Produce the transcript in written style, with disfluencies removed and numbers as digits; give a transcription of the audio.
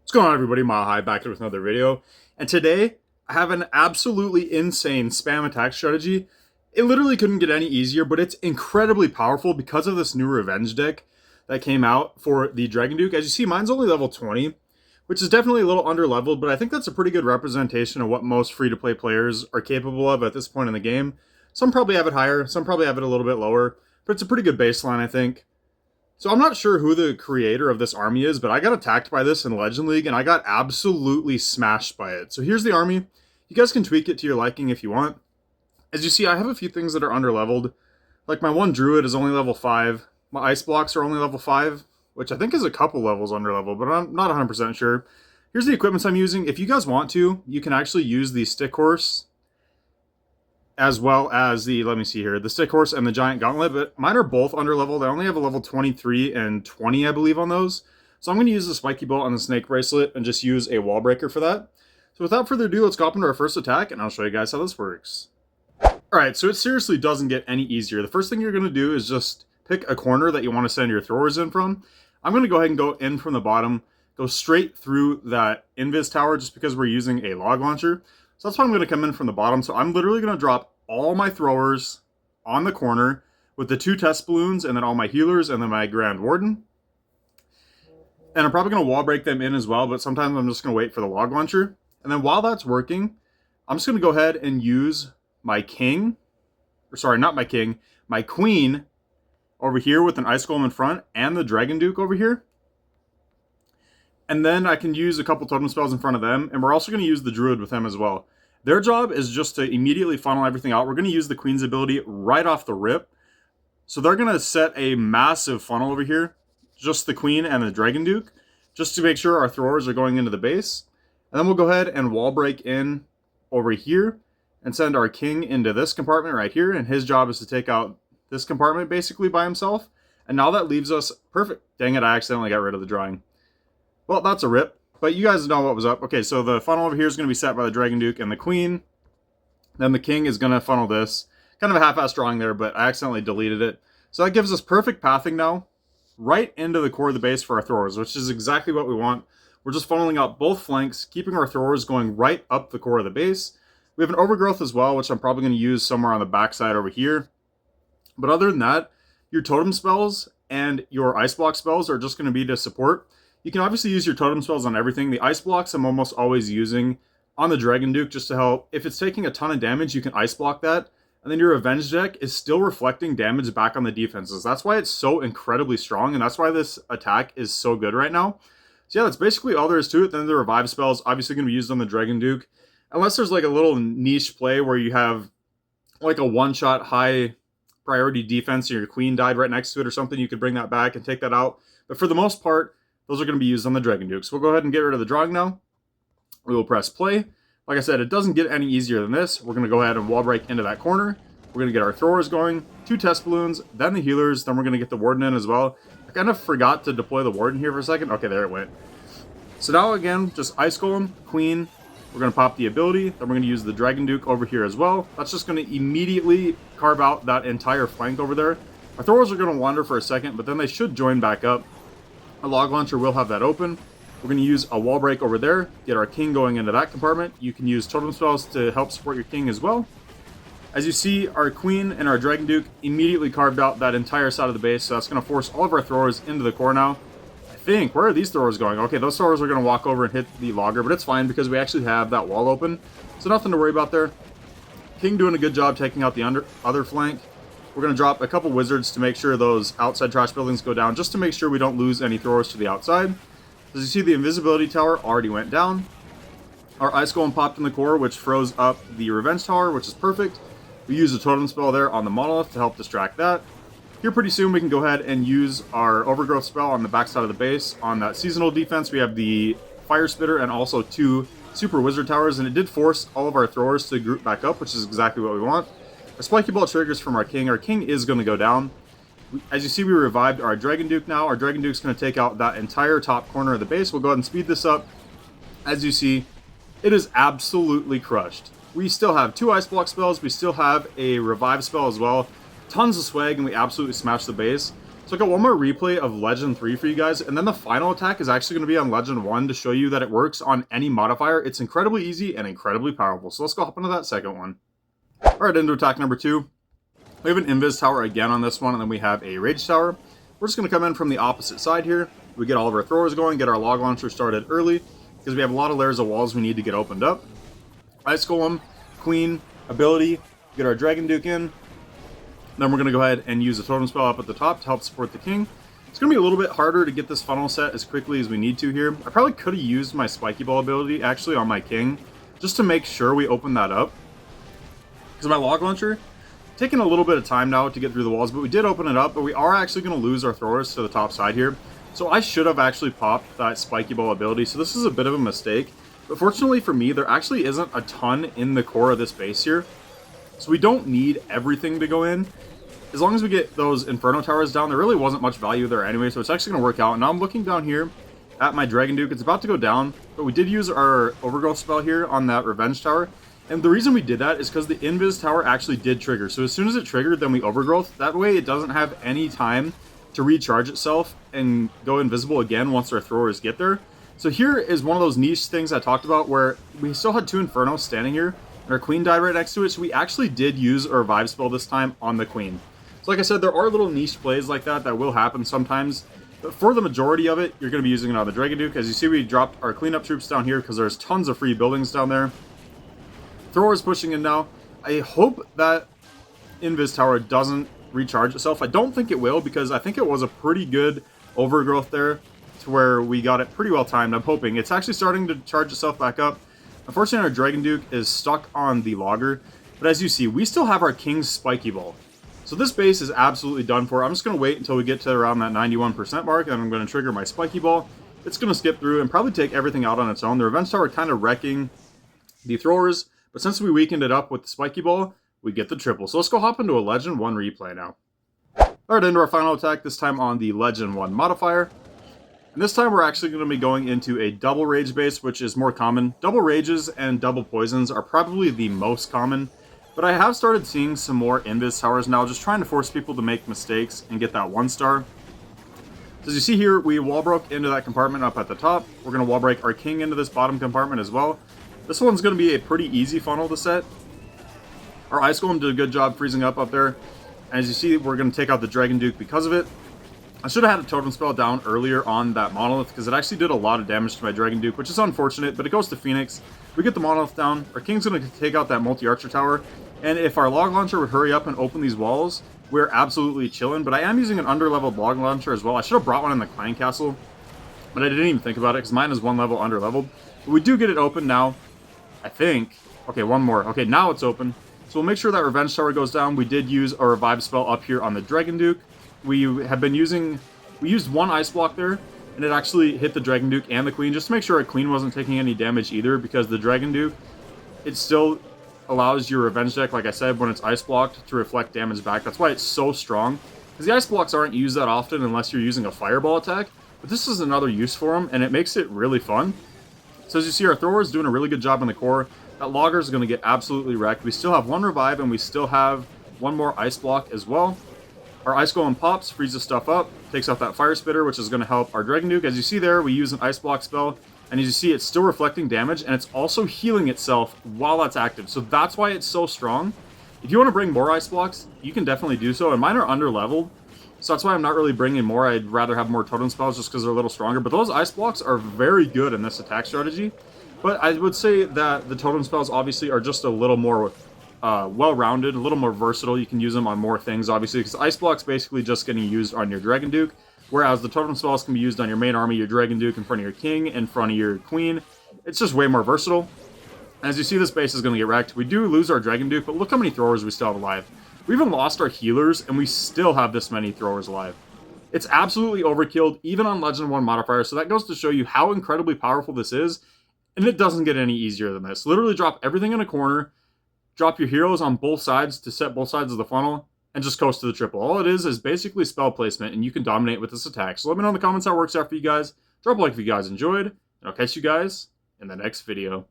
What's going on, everybody? Mile High back here with another video. And today, I have an absolutely insane spam attack strategy. It literally couldn't get any easier, but it's incredibly powerful because of this new revenge deck that came out for the Dragon Duke. As you see, mine's only level 20, which is definitely a little under-leveled, but I think that's a pretty good representation of what most free-to-play players are capable of at this point in the game. Some probably have it higher, some probably have it a little bit lower, but it's a pretty good baseline, I think. So I'm not sure who the creator of this army is, but I got attacked by this in Legend League, and I got absolutely smashed by it. So here's the army. You guys can tweak it to your liking if you want. As you see, I have a few things that are under-leveled. Like my one Druid is only level 5. My Ice Blocks are only level 5, which I think is a couple levels under-leveled, but I'm not 100% sure. Here's the equipments I'm using. If you guys want to, you can actually use the Stick Horse, as well as the, let me see here, the Stick Horse and the Giant Gauntlet, but mine are both under-leveled. I only have a level 23 and 20, I believe, on those. So I'm going to use the Spiky Bolt on the Snake Bracelet and just use a Wall Breaker for that. So without further ado, let's go up into our first attack, and I'll show you guys how this works. Alright, so it seriously doesn't get any easier. The first thing you're going to do is just pick a corner that you want to send your throwers in from. I'm going to go ahead and go in from the bottom, go straight through that Invis Tower just because we're using a log launcher. So that's why I'm going to come in from the bottom. So I'm literally going to drop all my throwers on the corner with the 2 test balloons and then all my healers and then my Grand Warden. And I'm probably going to wall break them in as well, but sometimes I'm just going to wait for the log launcher. And then while that's working, I'm just going to go ahead and use my king, or sorry, not my king, my queen over here with an Ice Golem in front and the Dragon Duke over here. And then I can use a couple totem spells in front of them, and we're also going to use the Druid with them as well. Their job is just to immediately funnel everything out. We're going to use the Queen's ability right off the rip. So they're going to set a massive funnel over here, just the Queen and the Dragon Duke, just to make sure our throwers are going into the base. And then we'll go ahead and wall break in over here and send our King into this compartment right here, and his job is to take out this compartment basically by himself. And now that leaves us perfect. Dang it, I accidentally got rid of the drawing. Well, that's a rip, but you guys know what was up. Okay, so the funnel over here is going to be set by the Dragon Duke and the Queen. Then the King is going to funnel this. Kind of a half-assed drawing there, but I accidentally deleted it. So that gives us perfect pathing now, right into the core of the base for our throwers, which is exactly what we want. We're just funneling out both flanks, keeping our throwers going right up the core of the base. We have an overgrowth as well, which I'm probably going to use somewhere on the backside over here. But other than that, your totem spells and your ice block spells are just going to be to support. You can obviously use your totem spells on everything. The ice blocks I'm almost always using on the Dragon Duke just to help. If it's taking a ton of damage, you can ice block that. And then your revenge deck is still reflecting damage back on the defenses. That's why it's so incredibly strong, and that's why this attack is so good right now. So yeah, that's basically all there is to it. Then the revive spells obviously going to be used on the Dragon Duke. Unless there's like a little niche play where you have like a one-shot high priority defense and your Queen died right next to it or something, you could bring that back and take that out. But for the most part, those are going to be used on the Dragon Duke. So we'll go ahead and get rid of the drawing now. We will press play. Like I said, it doesn't get any easier than this. We're going to go ahead and wall break into that corner. We're going to get our throwers going, 2 test balloons, then the healers, then we're going to get the Warden in as well. I kind of forgot to deploy the Warden here for a second. Okay, there it went. So now again, just Ice Golem, Queen. We're going to pop the ability. Then we're going to use the Dragon Duke over here as well. That's just going to immediately carve out that entire flank over there. Our throwers are going to wander for a second, but then they should join back up. A log launcher will have that open. We're going to use a wall break over there, get our King going into that compartment. You can use totem spells to help support your King as well. As you see, our Queen and our Dragon Duke immediately carved out that entire side of the base, so that's going to force all of our throwers into the core now. I think, where are these throwers going? Okay, those throwers are going to walk over and hit the logger, but it's fine because we actually have that wall open, so nothing to worry about there. King doing a good job taking out the other flank. We're going to drop a couple wizards to make sure those outside trash buildings go down, just to make sure we don't lose any throwers to the outside. As you see, the invisibility tower already went down. Our Ice Golem popped in the core, which froze up the Revenge Tower, which is perfect. We use a totem spell there on the Monolith to help distract that. Here pretty soon we can go ahead and use our Overgrowth spell on the backside of the base. On that seasonal defense, we have the Fire Spitter and also 2 Super Wizard Towers, and it did force all of our throwers to group back up, which is exactly what we want. Our Spiky Bolt triggers from our King. Our King is going to go down. As you see, we revived our Dragon Duke now. Our Dragon Duke's going to take out that entire top corner of the base. We'll go ahead and speed this up. As you see, it is absolutely crushed. We still have 2 Ice Block spells. We still have a Revive spell as well. Tons of swag, and we absolutely smashed the base. So I got one more replay of Legend 3 for you guys, and then the final attack is actually going to be on Legend 1 to show you that it works on any modifier. It's incredibly easy and incredibly powerful. So let's go hop into that second one. Alright, into attack number 2. We have an Invis Tower again on this one, and then we have a Rage Tower. We're just going to come in from the opposite side here. We get all of our throwers going, get our log launcher started early, because we have a lot of layers of walls we need to get opened up. Ice Golem, Queen, Ability, get our Dragon Duke in. Then we're going to go ahead and use a totem spell up at the top to help support the king. It's going to be a little bit harder to get this funnel set as quickly as we need to here. I probably could have used my Spiky Ball ability actually on my king, just to make sure we open that up. Because my log launcher, taking a little bit of time now to get through the walls, but we did open it up, but we are actually going to lose our throwers to the top side here. So I should have actually popped that Spiky Ball ability, so this is a bit of a mistake. But fortunately for me, there actually isn't a ton in the core of this base here. So we don't need everything to go in. As long as we get those Inferno Towers down, there really wasn't much value there anyway, so it's actually going to work out. Now I'm looking down here at my Dragon Duke. It's about to go down, but we did use our Overgrowth spell here on that Revenge Tower. And the reason we did that is because the Invis Tower actually did trigger. So as soon as it triggered, then we Overgrowth. That way it doesn't have any time to recharge itself and go invisible again once our throwers get there. So here is one of those niche things I talked about where we still had 2 Infernos standing here, and our Queen died right next to it, so we actually did use a Revive spell this time on the Queen. So like I said, there are little niche plays like that that will happen sometimes, but for the majority of it, you're going to be using it on the Dragon Duke. As you see, we dropped our cleanup troops down here because there's tons of free buildings down there. Thrower's pushing in now. I hope that Invis Tower doesn't recharge itself. I don't think it will, because I think it was a pretty good overgrowth there to where we got it pretty well timed. I'm hoping. It's actually starting to charge itself back up. Unfortunately, our Dragon Duke is stuck on the logger, but as you see, we still have our King's Spiky Ball. So this base is absolutely done for. I'm just going to wait until we get to around that 91% mark, and I'm going to trigger my Spiky Ball. It's going to skip through and probably take everything out on its own. The Revenge Tower kind of wrecking the throwers, but since we weakened it up with the Spiky Ball, we get the triple. So let's go hop into a Legend 1 replay now. Alright, into our final attack, this time on the Legend 1 modifier. And this time we're actually going to be going into a double rage base, which is more common. Double rages and double poisons are probably the most common. But I have started seeing some more Invis Towers now, just trying to force people to make mistakes and get that 1 star. So as you see here, we wall broke into that compartment up at the top. We're going to wall break our king into this bottom compartment as well. This one's going to be a pretty easy funnel to set. Our Ice Golem did a good job freezing up there. As you see, we're going to take out the Dragon Duke because of it. I should have had a Totem Spell down earlier on that Monolith, because it actually did a lot of damage to my Dragon Duke, which is unfortunate, but it goes to Phoenix. We get the Monolith down. Our King's going to take out that Multi-Archer Tower. And if our log launcher would hurry up and open these walls, we're absolutely chilling. But I am using an under-leveled log launcher as well. I should have brought one in the Clan Castle, but I didn't even think about it because mine is 1 level under-leveled. But we do get it open now, I think. Okay, one more. Okay, now it's open. So we'll make sure that Revenge Tower goes down. We did use a Revive spell up here on the Dragon Duke. We used 1 Ice Block there, and it actually hit the Dragon Duke and the Queen, just to make sure our Queen wasn't taking any damage either, because the Dragon Duke, it still allows your Revenge deck, like I said, when it's Ice Blocked, to reflect damage back. That's why it's so strong, because the Ice Blocks aren't used that often unless you're using a Fireball attack, but this is another use for them, and it makes it really fun. So as you see, our Thrower is doing a really good job in the core. That Logger is going to get absolutely wrecked. We still have 1 Revive, and we still have 1 more Ice Block as well. Our Ice Golem pops, freezes stuff up, takes out that Fire Spitter, which is going to help our Dragon Duke. As you see there, we use an Ice Block spell, and as you see, it's still reflecting damage, and it's also healing itself while that's active. So that's why it's so strong. If you want to bring more Ice Blocks, you can definitely do so, and mine are under-leveled, so that's why I'm not really bringing more. I'd rather have more Totem Spells just because they're a little stronger, but those Ice Blocks are very good in this attack strategy. But I would say that the Totem Spells obviously are just a little more well-rounded, a little more versatile. You can use them on more things, obviously, because Ice Block's basically just getting used on your Dragon Duke, whereas the Totem Spells can be used on your main army, your Dragon Duke in front of your King, in front of your Queen. It's just way more versatile. As you see, this base is going to get wrecked. We do lose our Dragon Duke, but look how many throwers we still have alive. We even lost our healers, and we still have this many throwers alive. It's absolutely overkilled, even on Legend 1 modifier, so that goes to show you how incredibly powerful this is, and it doesn't get any easier than this. Literally drop everything in a corner, drop your heroes on both sides to set both sides of the funnel, and just coast to the triple. All it is basically spell placement, and you can dominate with this attack. So let me know in the comments how it works out for you guys. Drop a like if you guys enjoyed, and I'll catch you guys in the next video.